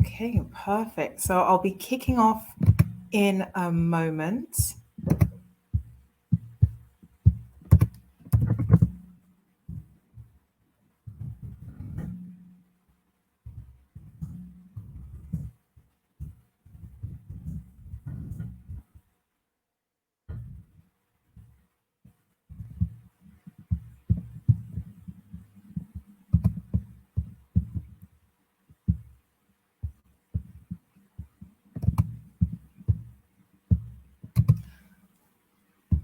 Okay, perfect. So I'll be kicking off in a moment.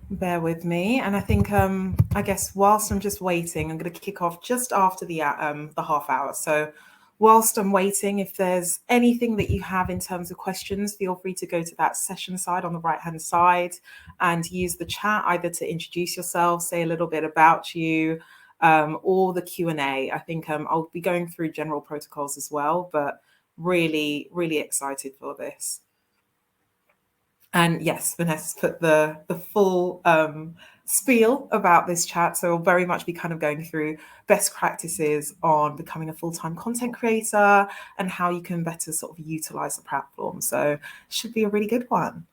Bear with me. And I think, I guess whilst I'm just waiting, I'm going to kick off just after the half hour. So whilst I'm waiting, if there's anything that you have in terms of questions, feel free to go to that session side on the right-hand side and use the chat either to introduce yourself, say a little bit about you, or the Q&A. I think I'll be going through general protocols as well, but really, really excited for this. And yes, Vanessa's put the full spiel about this chat. So we'll very much be kind of going through best practices on becoming a full-time content creator and how you can better sort of utilize the platform. So it should be a really good one.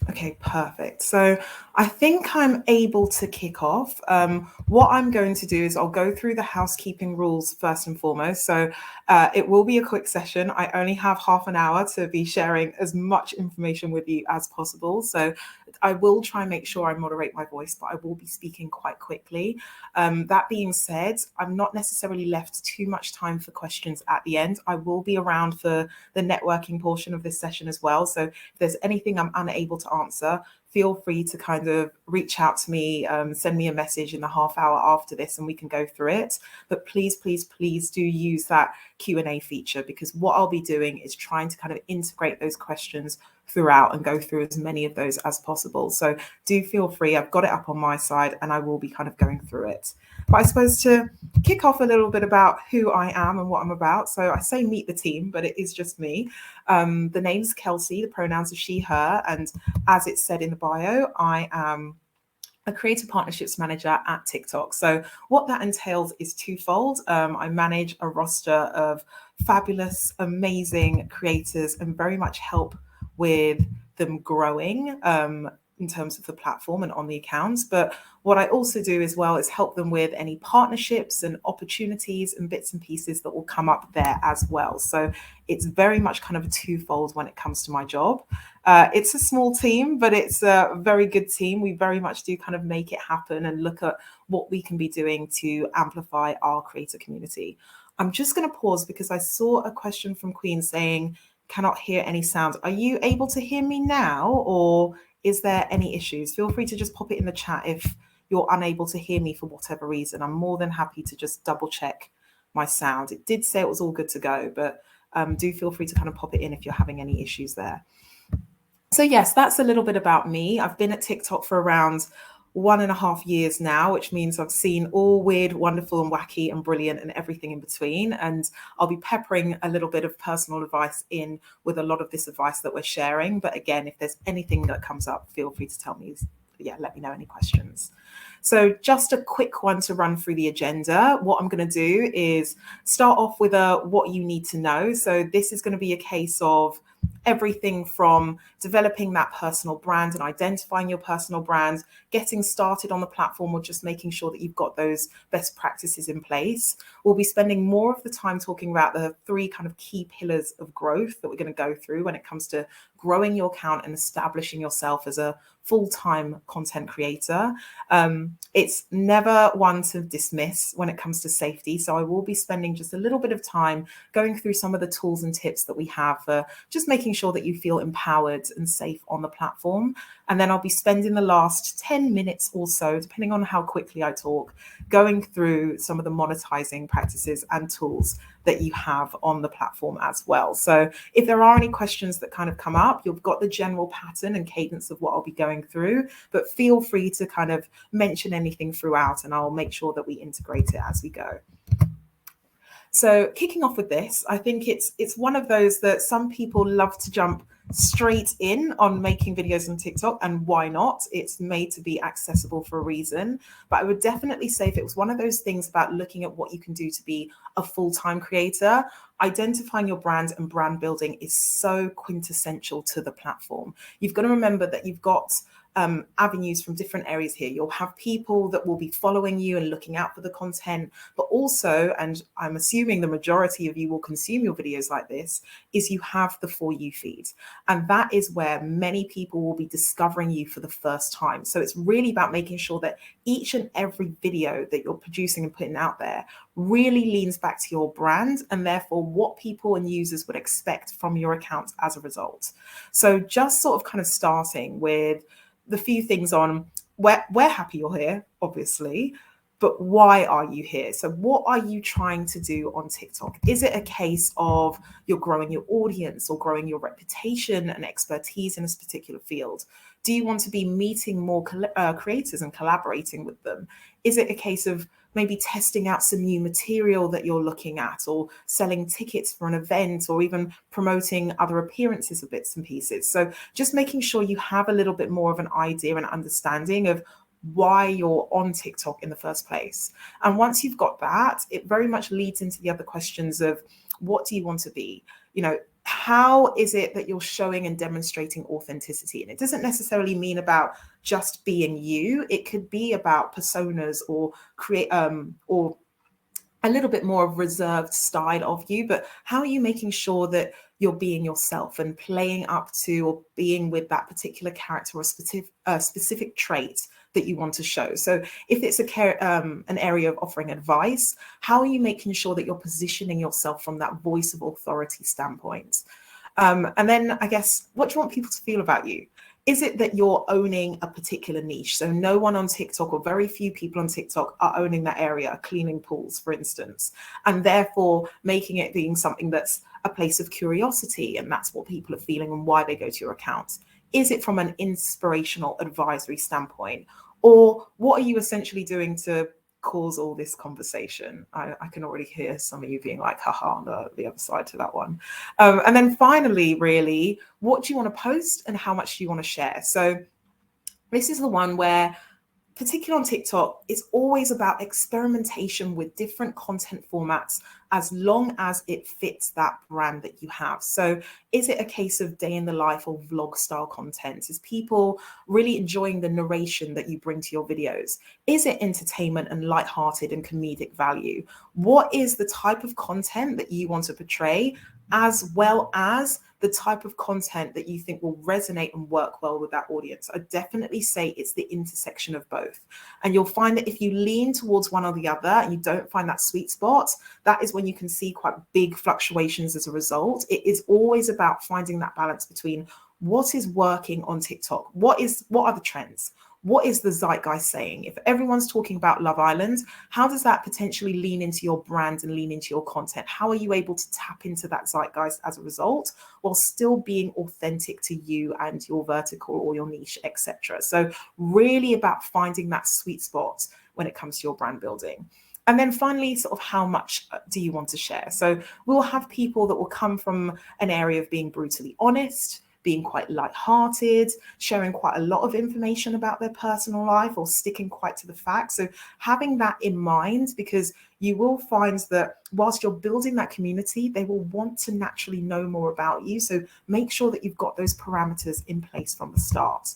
Okay, perfect. So I think I'm able to kick off. What I'm going to do is I'll go through the housekeeping rules first and foremost. So it will be a quick session. I only have half an hour to be sharing as much information with you as possible. So I will try and make sure I moderate my voice, but I will be speaking quite quickly. That being said, I'm not necessarily left too much time for questions at the end. I will be around for the networking portion of this session as well. So if there's anything I'm unable to answer, feel free to kind of reach out to me, send me a message in the half hour after this and we can go through it. But please, please, please do use that Q&A feature, because what I'll be doing is trying to kind of integrate those questions throughout and go through as many of those as possible. So do feel free. I've got it up on my side and I will be kind of going through it. But I suppose to kick off a little bit about who I am and what I'm about. So I say meet the team, but it is just me. The name's Kelsey, the pronouns are she, her. And as it said in the bio, I am a creative partnerships manager at TikTok. So what that entails is twofold. I manage a roster of fabulous, amazing creators and very much help with them growing in terms of the platform and on the accounts. But what I also do as well is help them with any partnerships and opportunities and bits and pieces that will come up there as well. So it's very much kind of a twofold when it comes to my job. It's a small team, but it's a very good team. We very much do kind of make it happen and look at what we can be doing to amplify our creator community. I'm just going to pause because I saw a question from Queen saying, cannot hear any sound. Are you able to hear me now, or is there any issues? Feel free to just pop it in the chat if you're unable to hear me for whatever reason. I'm more than happy to just double check my sound. It did say it was all good to go, but do feel free to kind of pop it in if you're having any issues there. So yes, that's a little bit about me. I've been at TikTok for around 1.5 years now, which means I've seen all weird, wonderful and wacky and brilliant and everything in between. And I'll be peppering a little bit of personal advice in with a lot of this advice that we're sharing. But again, if there's anything that comes up, feel free to tell me. Yeah, let me know any questions. So just a quick one to run through the agenda. What I'm going to do is start off with what you need to know. So this is going to be a case of everything from developing that personal brand and identifying your personal brand, getting started on the platform, or just making sure that you've got those best practices in place. We'll be spending more of the time talking about the 3 kind of key pillars of growth that we're going to go through when it comes to growing your account and establishing yourself as a full-time content creator. It's never one to dismiss when it comes to safety. So I will be spending just a little bit of time going through some of the tools and tips that we have for just making sure that you feel empowered and safe on the platform. And then I'll be spending the last 10 minutes or so, depending on how quickly I talk, going through some of the monetizing practices and tools that you have on the platform as well. So if there are any questions that kind of come up, you've got the general pattern and cadence of what I'll be going through, but feel free to kind of mention anything throughout and I'll make sure that we integrate it as we go. So kicking off with this, I think it's one of those that some people love to jump straight in on making videos on TikTok, and why not? It's made to be accessible for a reason. But I would definitely say if it was one of those things about looking at what you can do to be a full-time creator, identifying your brand and brand building is so quintessential to the platform. You've got to remember that you've got avenues from different areas here. You'll have people that will be following you and looking out for the content, but also, and I'm assuming the majority of you will consume your videos like this, is you have the For You feed. And that is where many people will be discovering you for the first time. So it's really about making sure that each and every video that you're producing and putting out there really leans back to your brand and therefore what people and users would expect from your account as a result. So just sort of kind of starting with the few things on we're happy you're here, obviously, but why are you here? So what are you trying to do on TikTok? Is it a case of you're growing your audience or growing your reputation and expertise in this particular field? Do you want to be meeting more creators and collaborating with them? Is it a case of maybe testing out some new material that you're looking at, or selling tickets for an event, or even promoting other appearances of bits and pieces? So just making sure you have a little bit more of an idea and understanding of why you're on TikTok in the first place. And once you've got that, it very much leads into the other questions of what do you want to be? You know, how is it that you're showing and demonstrating authenticity? And it doesn't necessarily mean about just being you. It could be about personas or or a little bit more of reserved style of you, but how are you making sure that you're being yourself and playing up to or being with that particular character or specific trait that you want to show? So if it's an area of offering advice, how are you making sure that you're positioning yourself from that voice of authority standpoint? And then I guess, what do you want people to feel about you? Is it that you're owning a particular niche? So no one on TikTok, or very few people on TikTok, are owning that area, cleaning pools, for instance, and therefore making it being something that's a place of curiosity, and that's what people are feeling and why they go to your account. Is it from an inspirational advisory standpoint? Or what are you essentially doing to cause all this conversation? I can already hear some of you being like, haha, on the other side to that one. And then finally, really, what do you want to post and how much do you want to share? So this is the one where, particularly on TikTok, it's always about experimentation with different content formats as long as it fits that brand that you have. So is it a case of day in the life or vlog style content? Is people really enjoying the narration that you bring to your videos? Is it entertainment and lighthearted and comedic value? What is the type of content that you want to portray, as well as the type of content that you think will resonate and work well with that audience? I definitely say it's the intersection of both. And you'll find that if you lean towards one or the other and you don't find that sweet spot, that is when you can see quite big fluctuations as a result. It is always about finding that balance between what is working on TikTok, what are the trends, what is the zeitgeist saying? If everyone's talking about Love Island, how does that potentially lean into your brand and lean into your content? How are you able to tap into that zeitgeist as a result, while still being authentic to you and your vertical or your niche, etc.? So really about finding that sweet spot when it comes to your brand building. And then finally, sort of how much do you want to share? So we'll have people that will come from an area of being brutally honest, being quite lighthearted, sharing quite a lot of information about their personal life, or sticking quite to the facts. So having that in mind, because you will find that whilst you're building that community, they will want to naturally know more about you. So make sure that you've got those parameters in place from the start.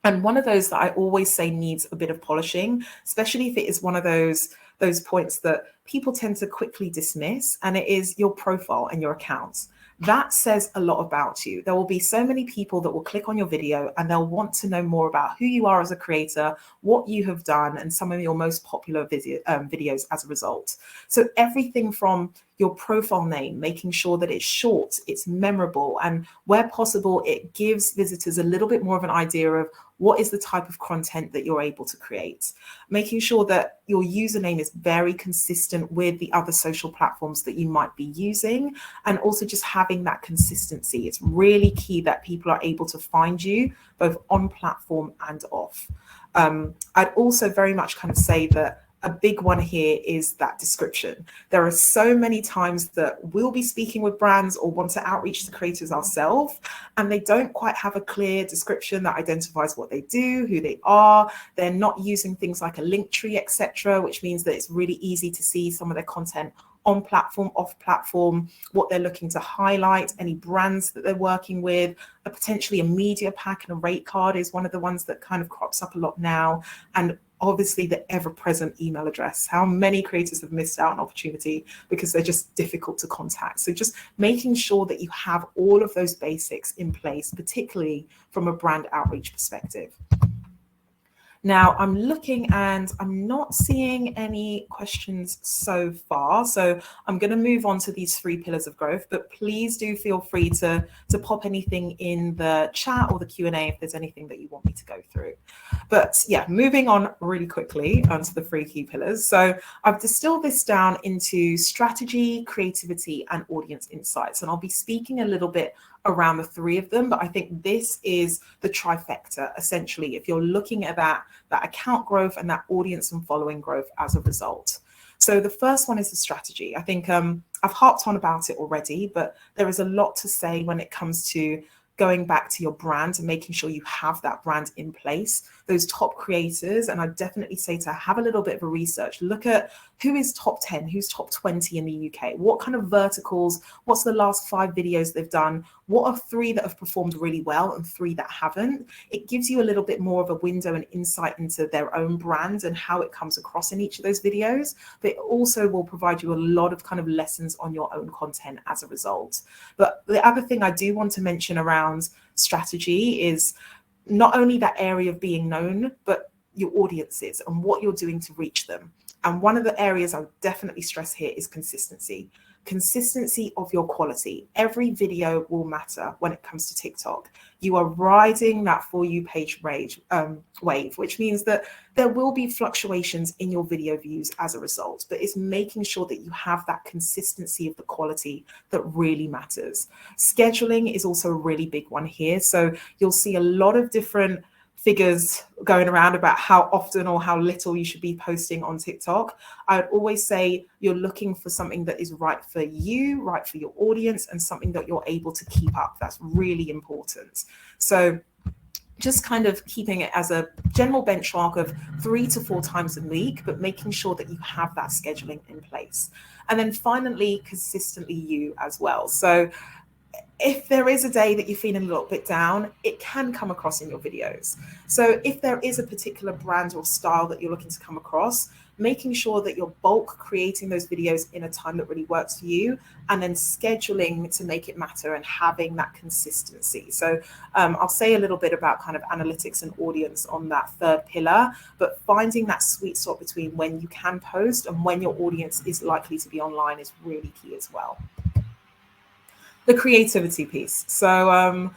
And one of those that I always say needs a bit of polishing, especially if it is one of those points that people tend to quickly dismiss, and it is your profile and your accounts. That says a lot about you. There will be so many people that will click on your video and they'll want to know more about who you are as a creator, what you have done, and some of your most popular videos as a result. So everything from your profile name, making sure that it's short, it's memorable, and where possible, it gives visitors a little bit more of an idea of what is the type of content that you're able to create. Making sure that your username is very consistent with the other social platforms that you might be using, and also just having that consistency. It's really key that people are able to find you both on platform and off. I'd also very much kind of say that a big one here is that description. There are so many times that we'll be speaking with brands or want to outreach to creators ourselves, and they don't quite have a clear description that identifies what they do, who they are. They're not using things like a link tree, etc., which means that it's really easy to see some of their content on platform, off platform, what they're looking to highlight, any brands that they're working with, potentially a media pack and a rate card is one of the ones that kind of crops up a lot now. And obviously the ever-present email address. How many creators have missed out on opportunity because they're just difficult to contact? So just making sure that you have all of those basics in place, particularly from a brand outreach perspective. Now I'm looking and I'm not seeing any questions so far. So I'm going to move on to these 3 pillars of growth, but please do feel free to pop anything in the chat or the Q&A if there's anything that you want me to go through. But yeah, moving on really quickly onto the 3 key pillars. So I've distilled this down into strategy, creativity, and audience insights. And I'll be speaking a little bit around the 3 of them, but I think this is the trifecta, essentially, if you're looking at that account growth and that audience and following growth as a result. So the first one is the strategy. I think I've harped on about it already, but there is a lot to say when it comes to going back to your brand and making sure you have that brand in place, those top creators. And I'd definitely say to have a little bit of a research, look at who is top 10, who's top 20 in the UK, what kind of verticals, what's the last 5 videos they've done, what are 3 that have performed really well and 3 that haven't. It gives you a little bit more of a window and insight into their own brand and how it comes across in each of those videos, but it also will provide you a lot of kind of lessons on your own content as a result. But the other thing I do want to mention around strategy is not only that area of being known, but your audiences and what you're doing to reach them. And one of the areas I would definitely stress here is consistency. Consistency of your quality. Every video will matter when it comes to TikTok. You are riding that For You page wave, which means that there will be fluctuations in your video views as a result, but it's making sure that you have that consistency of the quality that really matters. Scheduling is also a really big one here. So you'll see a lot of different figures going around about how often or how little you should be posting on TikTok. I would always say you're looking for something that is right for you, right for your audience, and something that you're able to keep up. That's really important. So just kind of keeping it as a general benchmark of 3 to 4 times a week, but making sure that you have that scheduling in place. And then finally, consistently you as well. So if there is a day that you're feeling a little bit down, it can come across in your videos. So if there is a particular brand or style that you're looking to come across, making sure that you're bulk creating those videos in a time that really works for you, and then scheduling to make it matter and having that consistency. So I'll say a little bit about kind of analytics and audience on that 3rd pillar, but finding that sweet spot between when you can post and when your audience is likely to be online is really key as well. The creativity piece. So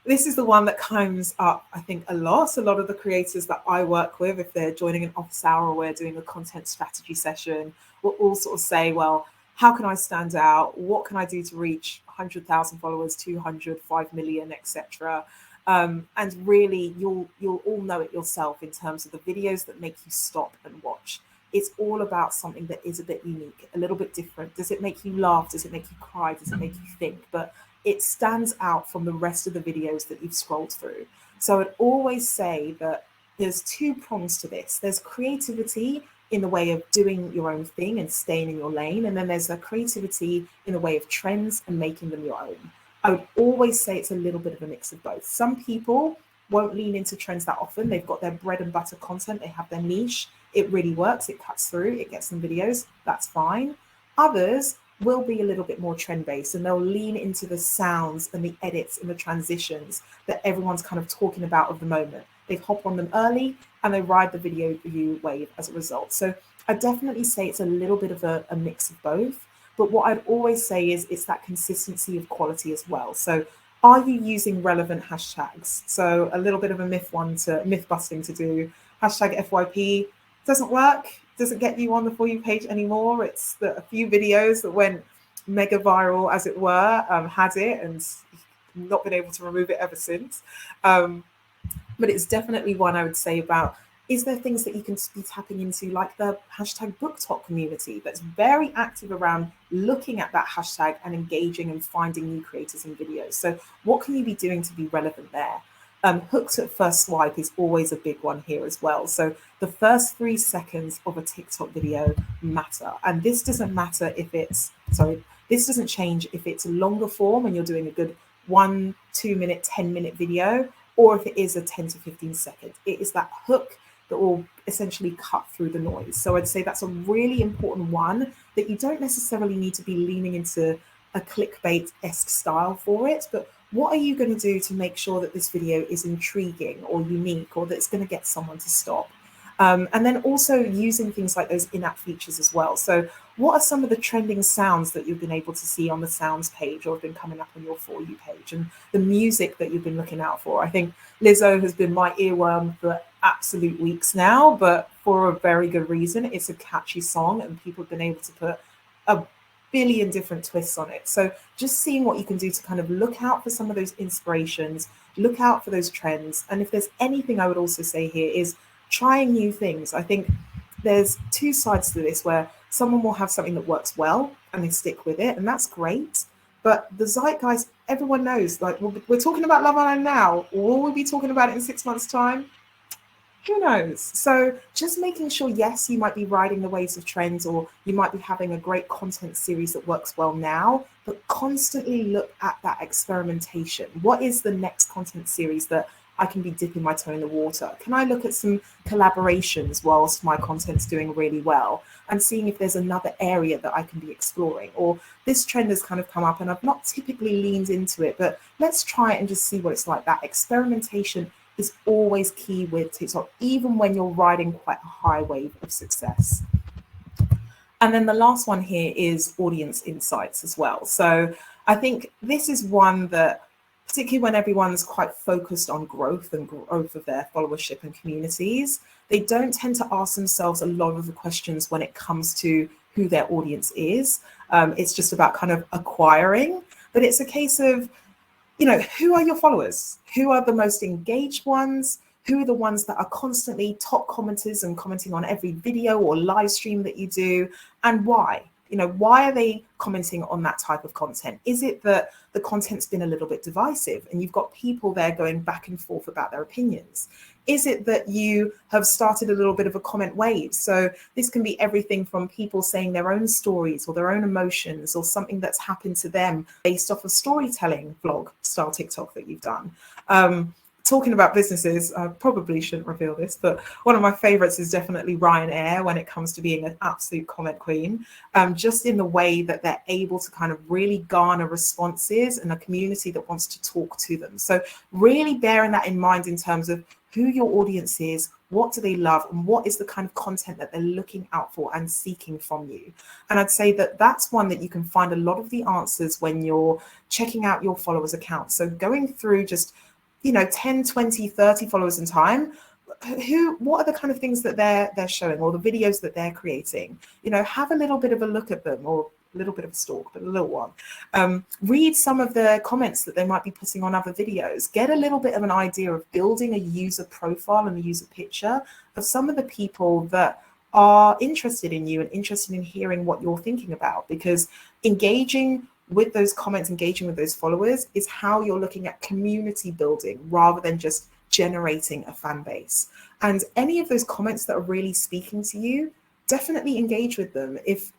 this is the one that comes up, I think, a lot. A lot of the creators that I work with, if they're joining an office hour or we're doing a content strategy session, will all sort of say, well, how can I stand out? What can I do to reach 100,000 followers, 200, 5 million, etc.? And really, you'll all know it yourself in terms of the videos that make you stop and watch. It's all about something that is a bit unique, a little bit different. Does it make you laugh? Does it make you cry? Does it make you think? But it stands out from the rest of the videos that you've scrolled through. So I'd always say that there's 2 prongs to this. There's creativity in the way of doing your own thing and staying in your lane. And then there's a creativity in the way of trends and making them your own. I would always say it's a little bit of a mix of both. Some people won't lean into trends that often. They've got their bread and butter content. They have their niche. It really works. It cuts through. It gets them videos. That's fine. Others will be a little bit more trend-based, and they'll lean into the sounds and the edits and the transitions that everyone's kind of talking about of the moment. They hop on them early and they ride the video view wave as a result. So I definitely say it's a little bit of a mix of both. But what I'd always say is it's that consistency of quality as well. So are you using relevant hashtags? So a little bit of a myth busting to do. Hashtag FYP doesn't work, doesn't get you on the For You page anymore. It's a few videos that went mega viral, as it were, had it, and not been able to remove it ever since. But it's definitely one I would say about Is there things that you can be tapping into, like the hashtag BookTok community that's very active around looking at that hashtag and engaging and finding new creators and videos? So what can you be doing to be relevant there? Hooked at first swipe is always a big one here as well. So the first 3 seconds of a TikTok video matter. And this doesn't matter if it's, this doesn't change if it's a longer form and you're doing a good 1, 2 minute, 10-minute video, or if it is a 10 to 15 second. It is that hook that will essentially cut through the noise. So I'd say that's a really important one, that you don't necessarily need to be leaning into a clickbait-esque style for it, but what are you going to do to make sure that this video is intriguing or unique, or that it's going to get someone to stop? And then also using things like those in-app features as well. So what are some of the trending sounds that you've been able to see on the sounds page or have been coming up on your For You page, and the music that you've been looking out for? I think Lizzo has been my earworm for absolute weeks now, but for a very good reason. It's a catchy song and people have been able to put a billion different twists on it. So just seeing what you can do to kind of look out for some of those inspirations, look out for those trends. And if there's anything I would also say here is trying new things. I think there's 2 sides to this, where someone will have something that works well and they stick with it, and that's great. But the zeitgeist, everyone knows, like we're talking about Love Island now. Will we be talking about it in 6 months' time? Who knows? So just making sure, yes, you might be riding the waves of trends, or you might be having a great content series that works well now, but constantly look at that experimentation. What is the next content series that I can be dipping my toe in the water? Can I look at some collaborations whilst my content's doing really well, and seeing if there's another area that I can be exploring? Or this trend has kind of come up and I've not typically leaned into it, but let's try it and just see what it's like. That experimentation is always key with TikTok, even when you're riding quite a high wave of success. And then the last one here is audience insights as well. So I think this is one that, particularly when everyone's quite focused on growth and growth of their followership and communities, they don't tend to ask themselves a lot of the questions when it comes to who their audience is. It's just about kind of acquiring, but it's a case of, who are your followers? Who are the most engaged ones? Who are the ones that are constantly top commenters and commenting on every video or live stream that you do? And why? Why are they commenting on that type of content? Is it that the content's been a little bit divisive and you've got people there going back and forth about their opinions? Is it that you have started a little bit of a comment wave? So this can be everything from people saying their own stories or their own emotions, or something that's happened to them based off of storytelling vlog style TikTok that you've done. Talking about businesses, I probably shouldn't reveal this, but one of my favorites is definitely Ryanair when it comes to being an absolute comment queen, just in the way that they're able to kind of really garner responses and a community that wants to talk to them. So really bearing that in mind in terms of who your audience is, what do they love, and what is the kind of content that they're looking out for and seeking from you. And I'd say that that's one that you can find a lot of the answers when you're checking out your followers' accounts. So going through just 10, 20, 30 followers in time, what are the kind of things that they're showing, or the videos that they're creating? Have a little bit of a look at them, or a little bit of a stalk, but a little one. Read some of the comments that they might be putting on other videos. Get a little bit of an idea of building a user profile and a user picture of some of the people that are interested in you and interested in hearing what you're thinking about, because engaging with those comments, engaging with those followers is how you're looking at community building rather than just generating a fan base. And any of those comments that are really speaking to you, definitely engage with them. If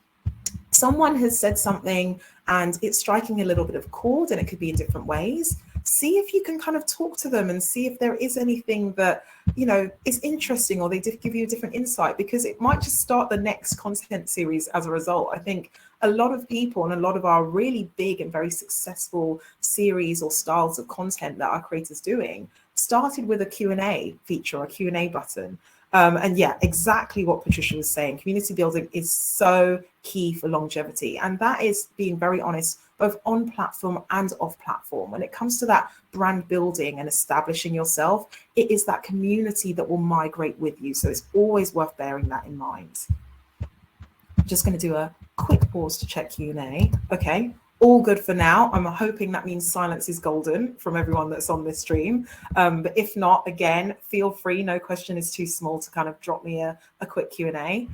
someone has said something and it's striking a little bit of chord, and it could be in different ways, see if you can kind of talk to them and see if there is anything that is interesting, or they did give you a different insight, because it might just start the next content series as a result. I think a lot of people and a lot of our really big and very successful series or styles of content that our creators doing started with a Q&A feature, a Q&A button. And yeah, exactly what Patricia was saying. Community building is so key for longevity. And that is being very honest, both on platform and off platform. When it comes to that brand building and establishing yourself, it is that community that will migrate with you. So it's always worth bearing that in mind. I'm just going to do a quick pause to check Q&A. Okay, all good for now. I'm hoping that means silence is golden from everyone that's on this stream. But if not, again, feel free. No question is too small to kind of drop me a quick Q&A.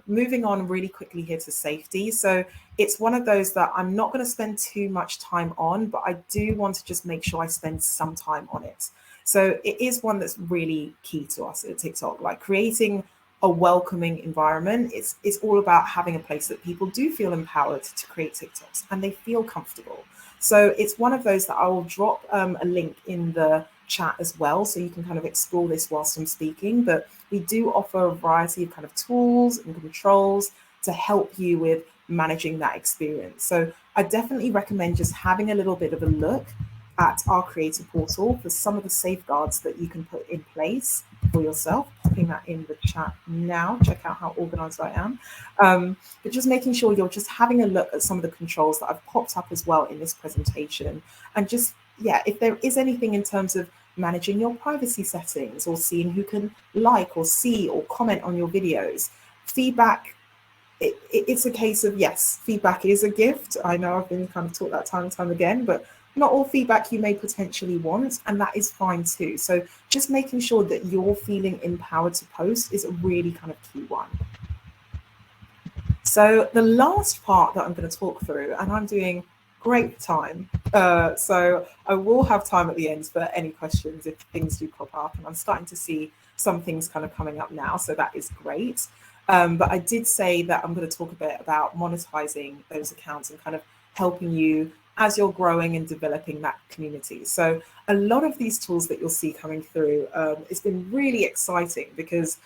Moving on really quickly here to safety. So it's one of those that I'm not going to spend too much time on, but I do want to just make sure I spend some time on it. So it is one that's really key to us at TikTok, like creating a welcoming environment. It's all about having a place that people do feel empowered to create TikToks and they feel comfortable. So it's one of those that I will drop a link in the chat as well, so you can kind of explore this whilst I'm speaking. But we do offer a variety of kind of tools and controls to help you with managing that experience. So I definitely recommend just having a little bit of a look at our creator portal for some of the safeguards that you can put in place for yourself. Popping that in the chat now. Check out how organized I am. But just making sure you're just having a look at some of the controls that I've popped up as well in this presentation. And just, yeah, if there is anything in terms of managing your privacy settings or seeing who can like or see or comment on your videos, feedback, it's a case of, yes, feedback is a gift. I know I've been kind of taught that time and time again, but not all feedback you may potentially want, and that is fine too. So just making sure that you're feeling empowered to post is a really kind of key one. So the last part that I'm going to talk through, and I'm doing great time, so I will have time at the end for any questions if things do pop up, and I'm starting to see some things kind of coming up now, so that is great. But I did say that I'm going to talk a bit about monetizing those accounts and kind of helping you as you're growing and developing that community. So a lot of these tools that you'll see coming through, it's been really exciting because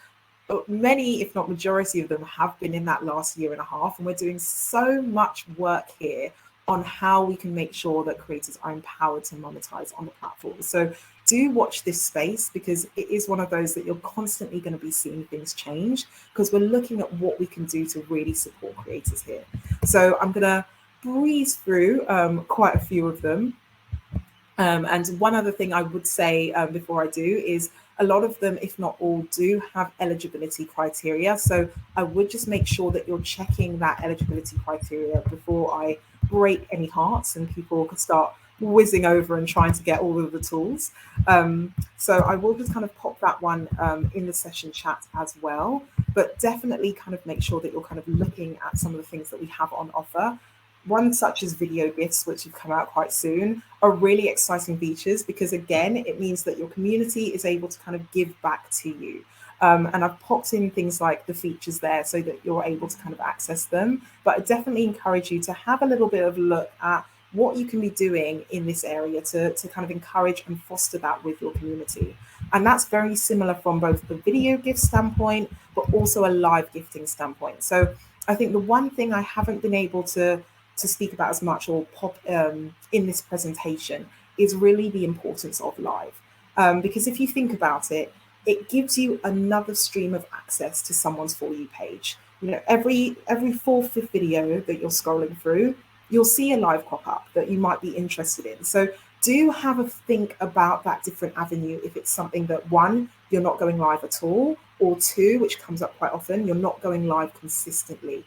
many, if not majority of them, have been in that last year and a half, and we're doing so much work here on how we can make sure that creators are empowered to monetize on the platform. So do watch this space, because it is one of those that you're constantly going to be seeing things change, because we're looking at what we can do to really support creators here. So I'm going to breeze through quite a few of them. And one other thing I would say before I do is a lot of them, if not all, do have eligibility criteria. So I would just make sure that you're checking that eligibility criteria before I break any hearts and people could start whizzing over and trying to get all of the tools. So I will just kind of pop that one in the session chat as well, but definitely kind of make sure that you're kind of looking at some of the things that we have on offer. One such as video gifts, which have come out quite soon, are really exciting features, because again, it means that your community is able to kind of give back to you. And I've popped in things like the features there so that you're able to kind of access them. But I definitely encourage you to have a little bit of a look at what you can be doing in this area to kind of encourage and foster that with your community. And that's very similar from both the video gift standpoint, but also a live gifting standpoint. So I think the one thing I haven't been able to speak about as much or pop in this presentation is really the importance of live. Because if you think about it, it gives you another stream of access to someone's For You page. You know, every fourth, fifth video that you're scrolling through, you'll see a live pop up that you might be interested in. So do have a think about that different avenue if it's something that, one, you're not going live at all, or two, which comes up quite often, you're not going live consistently.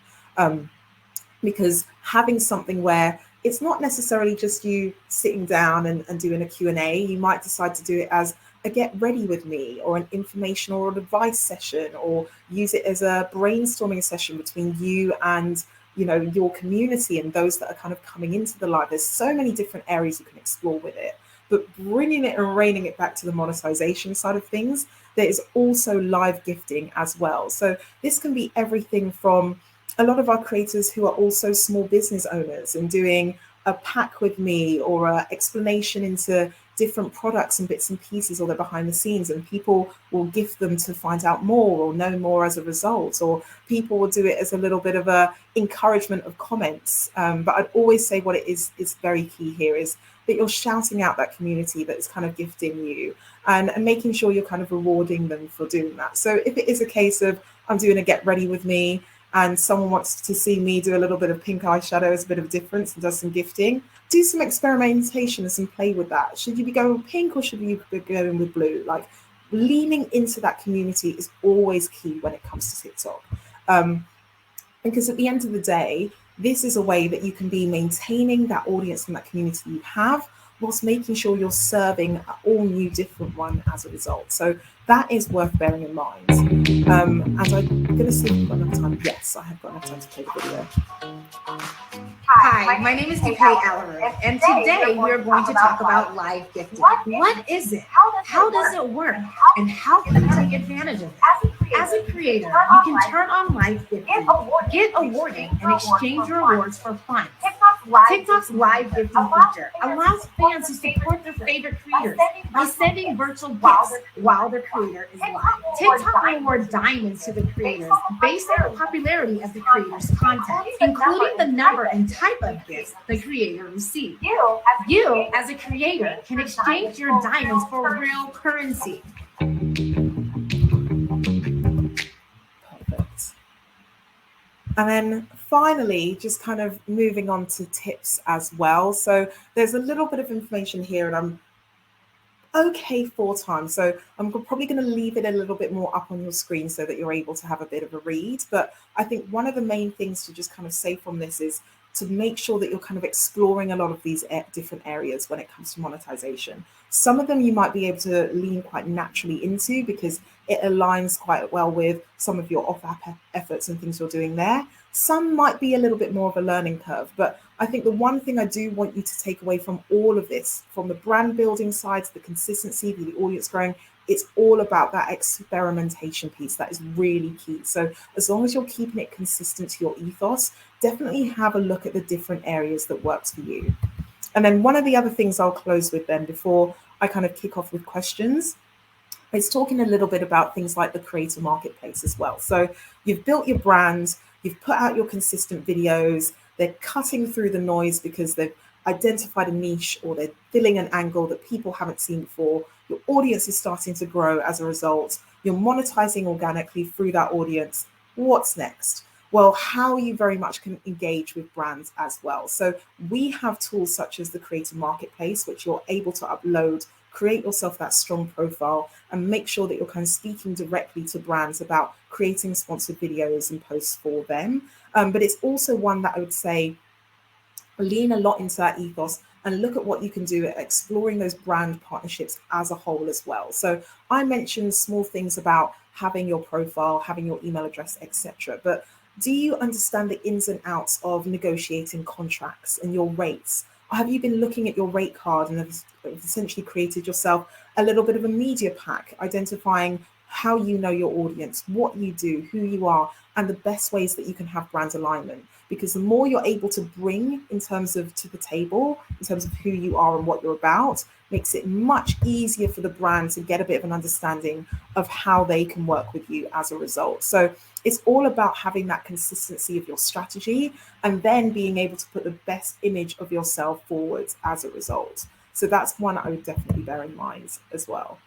Because having something where it's not necessarily just you sitting down and doing a Q&A, you might decide to do it as a get ready with me, or an informational or advice session, or use it as a brainstorming session between you and, you know, your community and those that are kind of coming into the live. There's so many different areas you can explore with it, but bringing it and reining it back to the monetization side of things, there is also live gifting as well. So this can be everything from a lot of our creators who are also small business owners and doing a pack with me, or an explanation into different products and bits and pieces, or they're behind the scenes and people will gift them to find out more or know more as a result, or people will do it as a little bit of a encouragement of comments. But I'd always say what it is very key here is that you're shouting out that community that is kind of gifting you, and making sure you're kind of rewarding them for doing that. So if it is a case of I'm doing a get ready with me and someone wants to see me do a little bit of pink eyeshadow as a bit of difference and does some gifting, do some experimentation and some play with that. Should you be going with pink or should you be going with blue? Like, leaning into that community is always key when it comes to TikTok. Because at the end of the day, this is a way that you can be maintaining that audience and that community you have, whilst making sure you're serving an all new different one as a result. So that is worth bearing in mind. And I'm going to see if I've got enough time. Yes, I have got enough time to play the video. Hi, my name is Tiktob Alvarez, and today we're going to talk about live gifting. What is it? How does it work? And how can you take advantage of it? As a creator, you can turn on live gifting, get awarding, and exchange your awards for fun. TikTok's live gifting feature allows fans to support their favorite creators by sending virtual gifts while the creator is live. TikTok will award diamonds to the creators based on the popularity of the creator's content, including the number and type of gifts the creator received. You, as a creator, can exchange your diamonds for real currency. Perfect. And then finally, just kind of moving on to tips as well. So there's a little bit of information here, and I'm okay for time. So I'm probably going to leave it a little bit more up on your screen so that you're able to have a bit of a read. But I think one of the main things to just kind of say from this is to make sure that you're kind of exploring a lot of these different areas when it comes to monetization. Some of them you might be able to lean quite naturally into because it aligns quite well with some of your off-app efforts and things you're doing there. Some might be a little bit more of a learning curve, but I think the one thing I do want you to take away from all of this, from the brand building side to the consistency, the audience growing, it's all about that experimentation piece. That is really key. So as long as you're keeping it consistent to your ethos, definitely have a look at the different areas that works for you. And then one of the other things I'll close with then before I kind of kick off with questions is talking a little bit about things like the creator marketplace as well. So you've built your brand, you've put out your consistent videos, they're cutting through the noise because they've identified a niche or they're filling an angle that people haven't seen before. Your audience is starting to grow as a result. You're monetizing organically through that audience. What's next? Well, how you very much can engage with brands as well. So we have tools such as the Creator Marketplace, which you're able to upload, create yourself that strong profile, and make sure that you're kind of speaking directly to brands about creating sponsored videos and posts for them. But it's also one that I would say lean a lot into that ethos and look at what you can do at exploring those brand partnerships as a whole as well. So I mentioned small things about having your profile, having your email address, etc. But do you understand the ins and outs of negotiating contracts and your rates? Have you been looking at your rate card and have essentially created yourself a little bit of a media pack, identifying how you know your audience, what you do, who you are, and the best ways that you can have brand alignment? Because the more you're able to bring in terms of to the table, in terms of who you are and what you're about, makes it much easier for the brand to get a bit of an understanding of how they can work with you as a result. So it's all about having that consistency of your strategy and then being able to put the best image of yourself forward as a result. So that's one I would definitely bear in mind as well.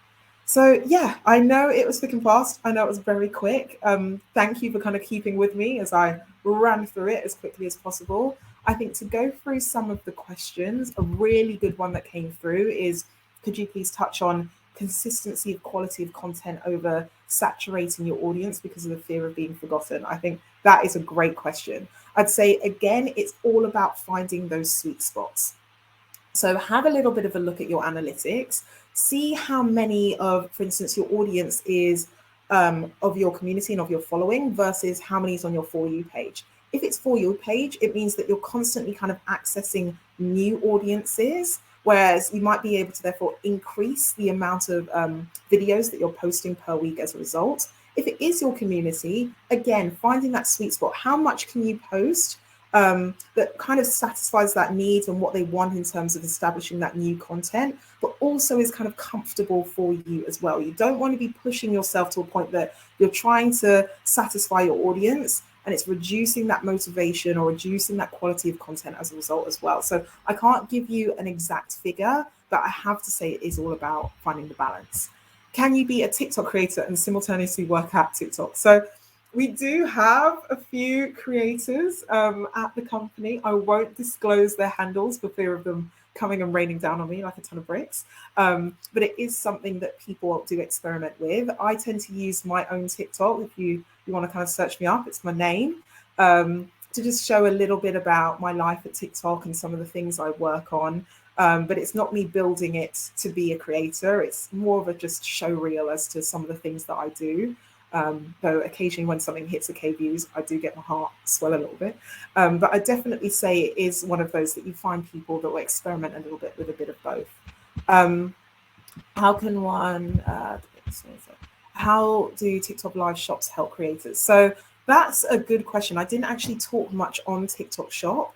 So yeah, I know it was thick and fast. I know it was very quick. Thank you for kind of keeping with me as I ran through it as quickly as possible. I think to go through some of the questions, a really good one that came through is, could you please touch on consistency of quality of content over saturating your audience because of the fear of being forgotten? I think that is a great question. I'd say, again, it's all about finding those sweet spots. So have a little bit of a look at your analytics, see how many of, for instance, your audience is of your community and of your following versus how many is on your For You page. If it's For You page, it means that you're constantly kind of accessing new audiences, whereas you might be able to therefore increase the amount of videos that you're posting per week as a result. If it is your community, again, finding that sweet spot, how much can you post that kind of satisfies that need and what they want in terms of establishing that new content, but also is kind of comfortable for you as well. You don't want to be pushing yourself to a point that you're trying to satisfy your audience and it's reducing that motivation or reducing that quality of content as a result as well. So I can't give you an exact figure, but I have to say it is all about finding the balance. Can you be a TikTok creator and simultaneously work at TikTok? So we do have a few creators at the company. I won't disclose their handles for fear of them coming and raining down on me like a ton of bricks. But it is something that people do experiment with. I tend to use my own TikTok. If you want to kind of search me up, it's my name. to just show a little bit about my life at TikTok and some of the things I work on. But it's not me building it to be a creator. It's more of a just show reel as to some of the things that I do. Though occasionally when something hits a K views, I do get my heart swell a little bit. But I definitely say it is one of those that you find people that will experiment a little bit with a bit of both. How can one, how do TikTok live shops help creators? So that's a good question. I didn't actually talk much on TikTok shop.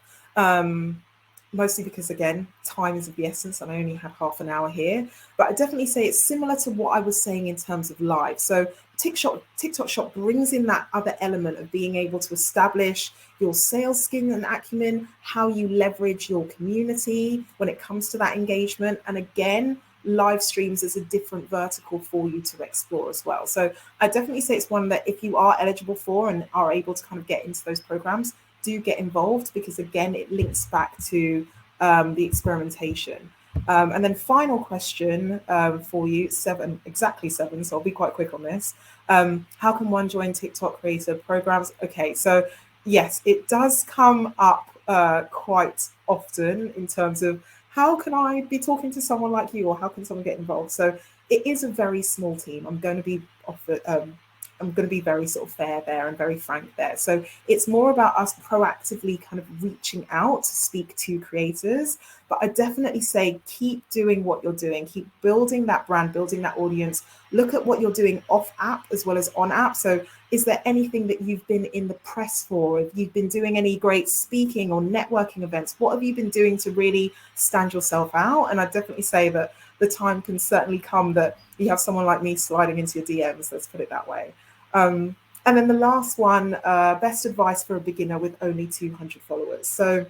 Mostly because, again, time is of the essence and I only had half an hour here. But I definitely say it's similar to what I was saying in terms of live. So TikTok shop brings in that other element of being able to establish your sales skill and acumen, how you leverage your community when it comes to that engagement. And again, live streams is a different vertical for you to explore as well. So I definitely say it's one that if you are eligible for and are able to kind of get into those programs, do get involved, because again, it links back to the experimentation. And then final question for you, exactly seven, so I'll be quite quick on this. How can one join TikTok creator programs? Okay, so yes, it does come up quite often in terms of how can I be talking to someone like you, or how can someone get involved? So it is a very small team. I'm going to be I'm going to be very sort of fair there and very frank there. So it's more about us proactively kind of reaching out to speak to creators. But I definitely say keep doing what you're doing, keep building that brand, building that audience. Look at what you're doing off app as well as on app. So is there anything that you've been in the press for? Have you been doing any great speaking or networking events? What have you been doing to really stand yourself out? And I definitely say that the time can certainly come that you have someone like me sliding into your DMs, let's put it that way. And then the last one, best advice for a beginner with only 200 followers. So,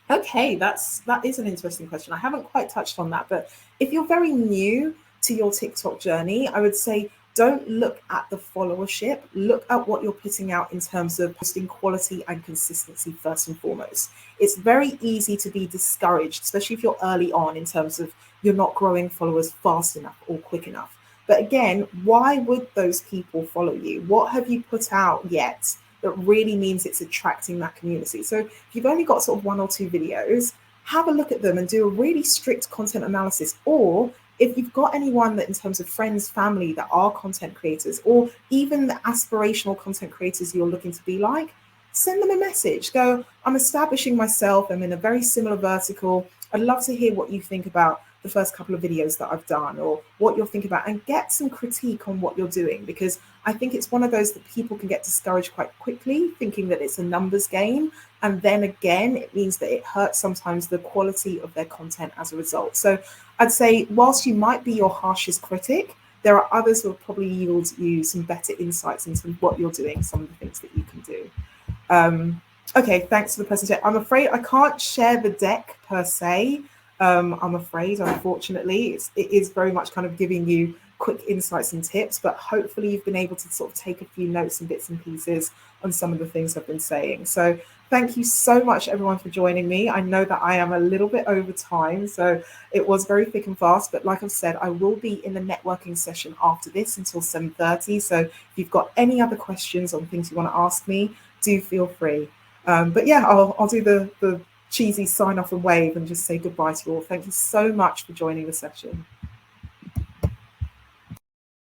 okay, that is an interesting question. I haven't quite touched on that, but if you're very new to your TikTok journey, I would say don't look at the followership, look at what you're putting out in terms of posting quality and consistency first and foremost. It's very easy to be discouraged, especially if you're early on in terms of you're not growing followers fast enough or quick enough. But again, why would those people follow you? What have you put out yet that really means it's attracting that community? So if you've only got sort of 1 or 2 videos, have a look at them and do a really strict content analysis. Or if you've got anyone that in terms of friends, family that are content creators, or even the aspirational content creators you're looking to be like, send them a message. Go, I'm establishing myself. I'm in a very similar vertical. I'd love to hear what you think about the first couple of videos that I've done, or what you're thinking about, and get some critique on what you're doing, because I think it's one of those that people can get discouraged quite quickly, thinking that it's a numbers game. And then again, it means that it hurts sometimes the quality of their content as a result. So I'd say whilst you might be your harshest critic, there are others who will probably yield you some better insights into what you're doing, some of the things that you can do. Okay, thanks for the presentation. I'm afraid I can't share the deck per se. I'm afraid, unfortunately, it is very much kind of giving you quick insights and tips, but hopefully you've been able to sort of take a few notes and bits and pieces on some of the things I've been saying. So thank you so much, everyone, for joining me. I know that I am a little bit over time, so it was very thick and fast, but like I've said, I will be in the networking session after this until 7:30. So if you've got any other questions on things you want to ask me, do feel free. But yeah, I'll do the cheesy sign off and wave and just say goodbye to you all. Thank you so much for joining the session.